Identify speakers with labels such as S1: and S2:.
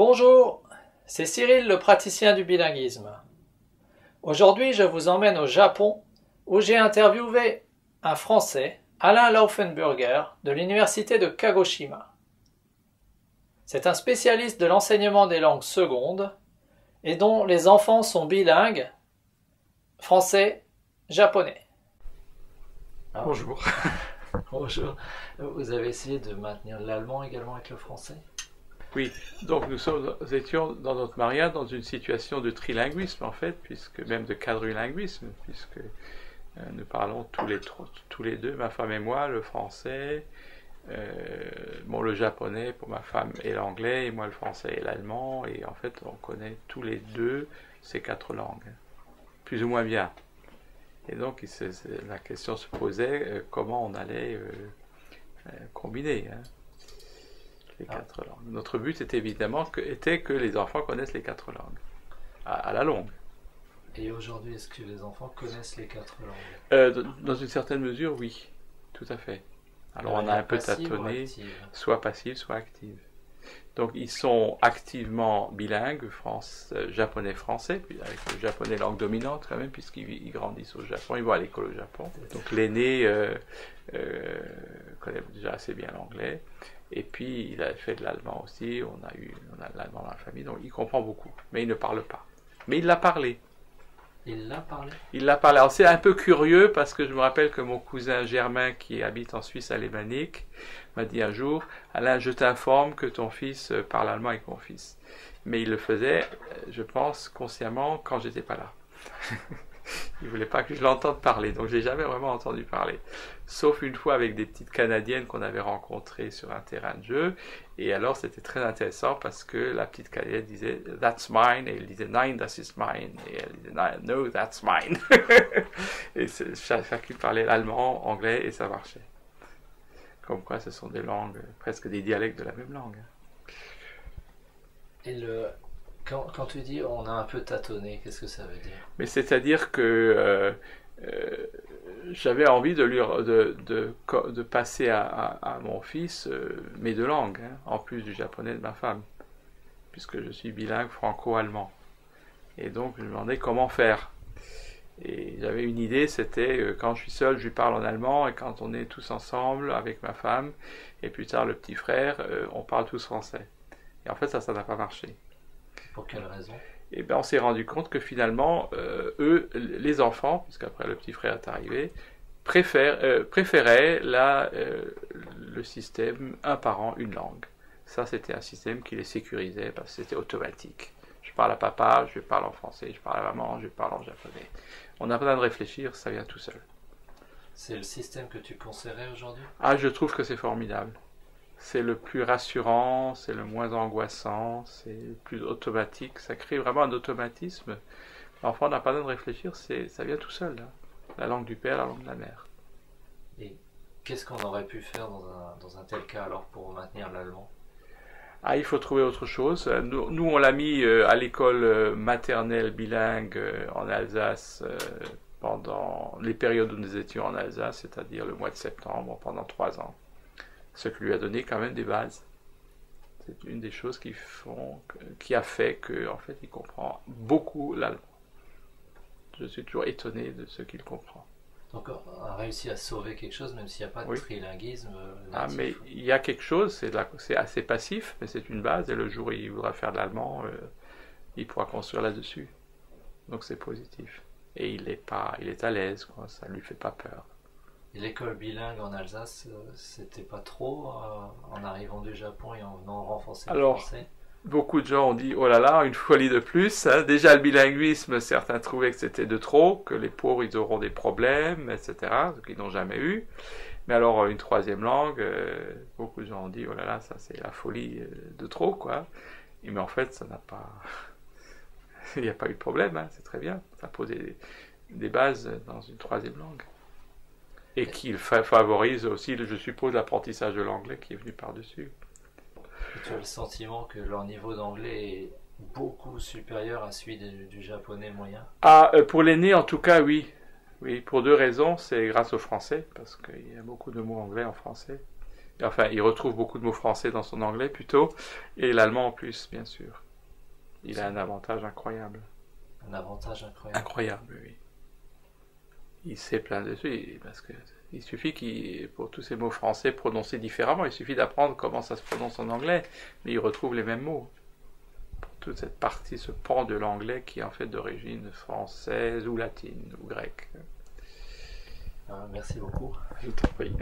S1: Bonjour, c'est Cyril le praticien du bilinguisme. Aujourd'hui, je vous emmène au Japon où j'ai interviewé un Français, Alain Laufenburger, de l'université de Kagoshima. C'est un spécialiste de l'enseignement des langues secondes et dont les enfants sont bilingues, français-japonais.
S2: Bonjour.
S1: Bonjour. Vous avez essayé de maintenir l'allemand également avec le français?
S2: Oui, donc nous étions dans notre mariage dans une situation de trilinguisme en fait, puisque même de quadrilinguisme, puisque nous parlons tous les deux, ma femme et moi, le français, le japonais pour ma femme et l'anglais, et moi le français et l'allemand, et en fait on connaît tous les deux ces quatre langues, plus ou moins bien. Et donc la question se posait comment on allait combiner les quatre langues. Notre but était évidemment que les enfants connaissent les quatre langues, à la longue.
S1: Et aujourd'hui, est-ce que les enfants connaissent les quatre langues?
S2: Dans une certaine mesure, oui, tout à fait. Alors on a un peu tâtonné, soit passive, soit active. Donc ils sont activement bilingues, japonais-français, avec le japonais langue dominante quand même, puisqu'ils grandissent au Japon, ils vont à l'école au Japon. Donc l'aîné connaît déjà assez bien l'anglais, et puis il a fait de l'allemand aussi, on a de l'allemand dans la famille, donc il comprend beaucoup, mais il ne parle pas. Mais il l'a parlé.
S1: Il l'a parlé?
S2: Il l'a parlé. Alors c'est un peu curieux parce que je me rappelle que mon cousin Germain qui habite en Suisse alémanique m'a dit un jour, Alain, je t'informe que ton fils parle allemand avec mon fils. Mais il le faisait, je pense, consciemment quand j'étais pas là. Il voulait pas que je l'entende parler, donc j'ai jamais vraiment entendu parler. Sauf une fois avec des petites Canadiennes qu'on avait rencontrées sur un terrain de jeu, et alors c'était très intéressant parce que la petite Canadienne disait « That's mine » et il disait « Nein, das ist mine » et elle disait « No, that's mine » et chacune parlait l'allemand, anglais et ça marchait. Comme quoi ce sont des langues, presque des dialectes de la même langue.
S1: Et quand tu dis on a un peu tâtonné, qu'est-ce que ça veut dire?
S2: Mais c'est-à-dire que j'avais envie de passer à mon fils mes deux langues, en plus du japonais de ma femme, puisque je suis bilingue franco-allemand. Et donc je me demandais comment faire. Et j'avais une idée, c'était quand je suis seul, je lui parle en allemand, et quand on est tous ensemble avec ma femme, et plus tard le petit frère, on parle tous français. Et en fait ça n'a pas marché.
S1: Pour quelle raison?
S2: Et bien on s'est rendu compte que finalement, eux, les enfants, puisqu'après le petit frère est arrivé, préféraient le système un parent, une langue. Ça, c'était un système qui les sécurisait parce que c'était automatique. Je parle à papa, je parle en français, je parle à maman, je parle en japonais. On n'a pas besoin de réfléchir, ça vient tout seul.
S1: C'est le système que tu conseillerais aujourd'hui?
S2: Ah, je trouve que c'est formidable. C'est le plus rassurant, c'est le moins angoissant, c'est le plus automatique. Ça crée vraiment un automatisme. L'enfant n'a pas besoin de réfléchir, ça vient tout seul. Là. La langue du père, la langue de la mère.
S1: Et qu'est-ce qu'on aurait pu faire dans un tel cas alors pour maintenir l'allemand?
S2: Ah, il faut trouver autre chose. Nous on l'a mis à l'école maternelle bilingue en Alsace pendant les périodes où nous étions en Alsace, c'est-à-dire le mois de septembre, pendant 3 ans. Ce qui lui a donné quand même des bases. C'est une des choses qui a fait qu'en fait il comprend beaucoup l'allemand. Je suis toujours étonné de ce qu'il comprend.
S1: Donc on a réussi à sauver quelque chose même s'il n'y a pas de trilinguisme natif.
S2: Ah mais il y a quelque chose, c'est assez passif, mais c'est une base et le jour où il voudra faire de l'allemand, il pourra construire là-dessus. Donc c'est positif. Et il est à l'aise, quoi, ça ne lui fait pas peur.
S1: Et l'école bilingue en Alsace, c'était pas trop en arrivant du Japon et en venant renforcer le français?
S2: Beaucoup de gens ont dit, oh là là, une folie de plus. Hein. Déjà, le bilinguisme, certains trouvaient que c'était de trop, que les pauvres, ils auront des problèmes, etc., ce qu'ils n'ont jamais eu. Mais alors, une troisième langue, beaucoup de gens ont dit, oh là là, ça c'est la folie de trop, quoi. Mais en fait, ça n'a pas... Il n'y a pas eu de problème, hein, c'est très bien. Ça pose des bases dans une troisième langue. Et qui favorise aussi, je suppose, l'apprentissage de l'anglais qui est venu par-dessus.
S1: Et tu as le sentiment que leur niveau d'anglais est beaucoup supérieur à celui du japonais moyen?
S2: Ah, pour l'aîné, en tout cas, oui. Oui, pour 2 raisons. C'est grâce au français, parce qu'il y a beaucoup de mots anglais en français. Enfin, il retrouve beaucoup de mots français dans son anglais plutôt, et l'allemand en plus, bien sûr. Il a un avantage incroyable.
S1: Un avantage incroyable.
S2: Incroyable, oui. Il sait plein de trucs, parce que il suffit qu'il, pour tous ces mots français prononcés différemment, il suffit d'apprendre comment ça se prononce en anglais, mais il retrouve les mêmes mots. Pour toute cette partie, ce pan de l'anglais qui est en fait d'origine française ou latine ou grecque.
S1: Merci beaucoup.
S2: Je t'en prie.